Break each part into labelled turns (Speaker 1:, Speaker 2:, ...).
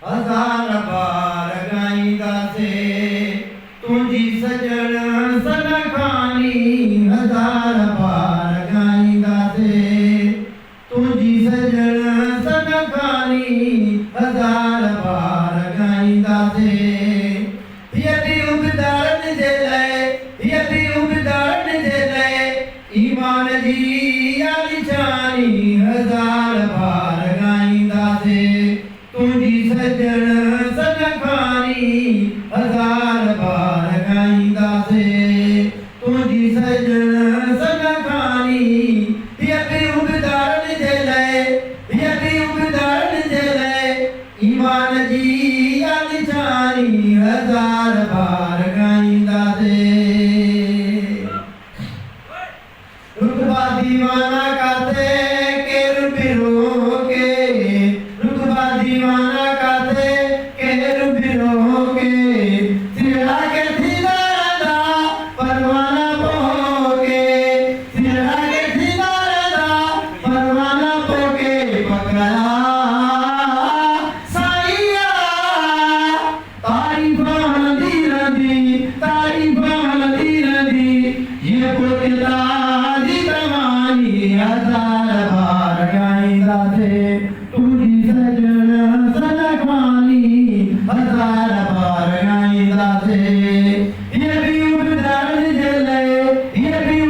Speaker 1: हजार बार गाईंदा से तुझी सजन सनखानी हजार बार गाईंदा से तुझी सजन सनखानी हजार बार गाईंदा से यदि उगदारन जे लय ईमान जी आली शानी हजार बार गाईंदा से तुझी सजन सनखानी हजार बार गाईंदा से तुझी सजन सनखानी यदि उगदारन जे लय ईमान जी आली शानी हजार बार गाईंदा से रुतबा दीवाना काते के रुबिरो के रुतबा दीवाना काते के रुबिरो के सिरा के सिदारदा परवाना पोके सिरा के सिदारदा परवाना पोके पकड़ा साईया तारीफ दी ये पोतला हजार बार गाईंदा से तुझी सजन सनखानी हजार बार गाईंदा से ये भी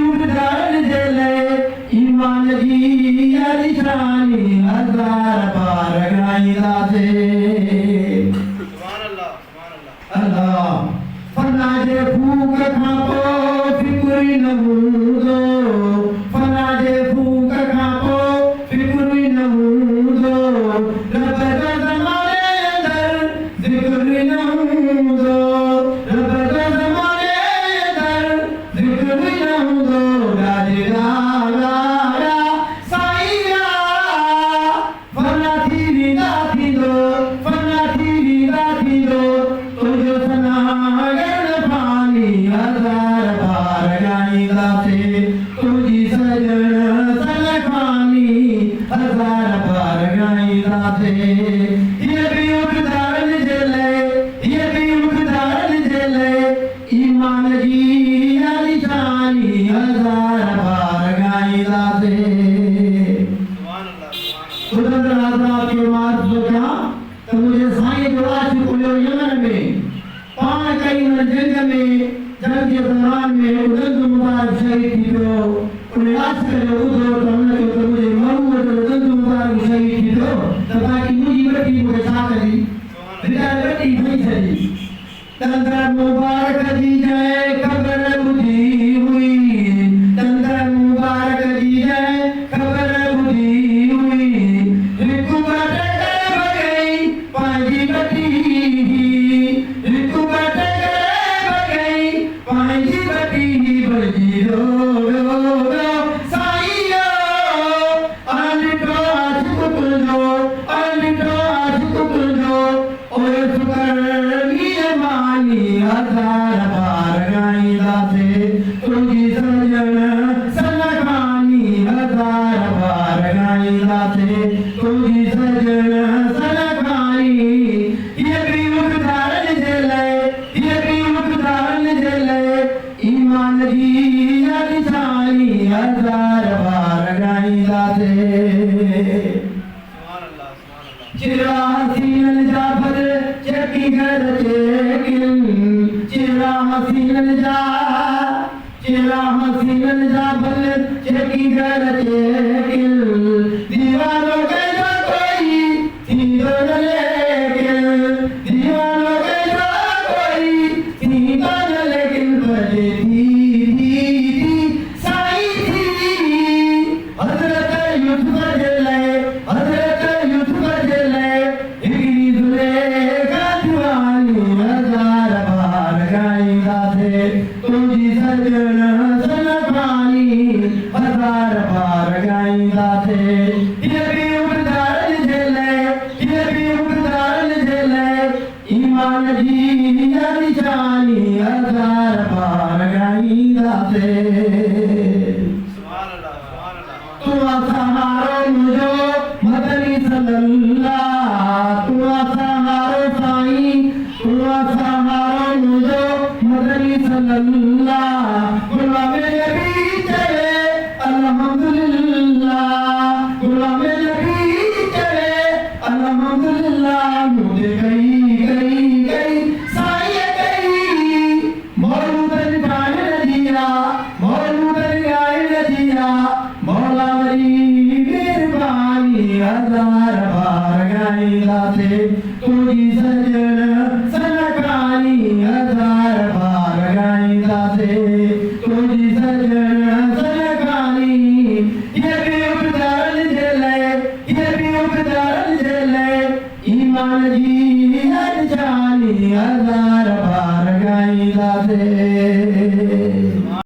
Speaker 1: उगदारन जे लय ईमान जी आली शानी हजार बार गाईंदा से अल्लाह फना जे फूक खापो फिक्री न हूंदो फना जे फूक खापो फिक्री न हूंदो रब जा ज़माने अंदर ज़िक्र न हूंदो रब जा ज़माने अंदर ज़िक्र न हूंदो राजा साईया फना थी वींदा थींदो तुंहिंजो सनागण पानी हजार बार गाईंदा से तुझी सजन सनखानी हजार बार गाईंदा से ये भी उगदारन जे लय ईमान जी आली शानी हजार बार गाईंदा से के मार्ग सोचा तो मुझे साईं जो आशिक़ हुयो यमन में पाण कई हुन जंग में जंग जे दौरान में उदंद मुबारक शहीद थी वियो उन आशिक़ जो ॿुधो त हुनखे त मुंहिंजे महबूब जो उदंद मुबारक शहीद थी वियो त बाक़ी मुंहिंजी वॾी मूंखे छा करी वीचारे वॾी ठही छॾी तंदर मुबारक जी जय ख़बर ॿुधी हुई तंदर मुबारक जी जय ख़बर ॿुधी हुई हिकु ॿ टे करे पंहिंजी वॾी बजी रो साईया अलिटो आशिक़ तुंहिंजो ओए शुकर मानी हजार बार गाईंदा से तुझी सजन सनखानी हजार बार गाईंदा से तुझी सजन सनखानी ये भी उगदारन जे लय ईमान जी आली शानी हजार बार गाईंदा से चिरा हसीनन जा भर चेकी घर चेकिन चिरा हसीनन जा भर चेकी घर चेकिन दीवारों के जो कोई थींदो न लेकिन दीवारों के जो कोई थींदो न लेकिन भले थी साई थी हज़रत यूसुफ जे लय हिकिड़ी ज़ुलेखा दीवानी हजार बार गाईंदा से तुझी सजन सनखानी हजार बार गाईंदा से ये भी उगदारन जे लय ईमान जी आली शानी हजार बार गाईंदा से तू सहारो मुझो मदनी सल्लल्लाह तू सहारो मुझे कई कई कई साई कई मौलूदन जान दिया मौलूदन आए दिया मौला मेरी मेहरबानी हजार बार गाई लाते तुझी सज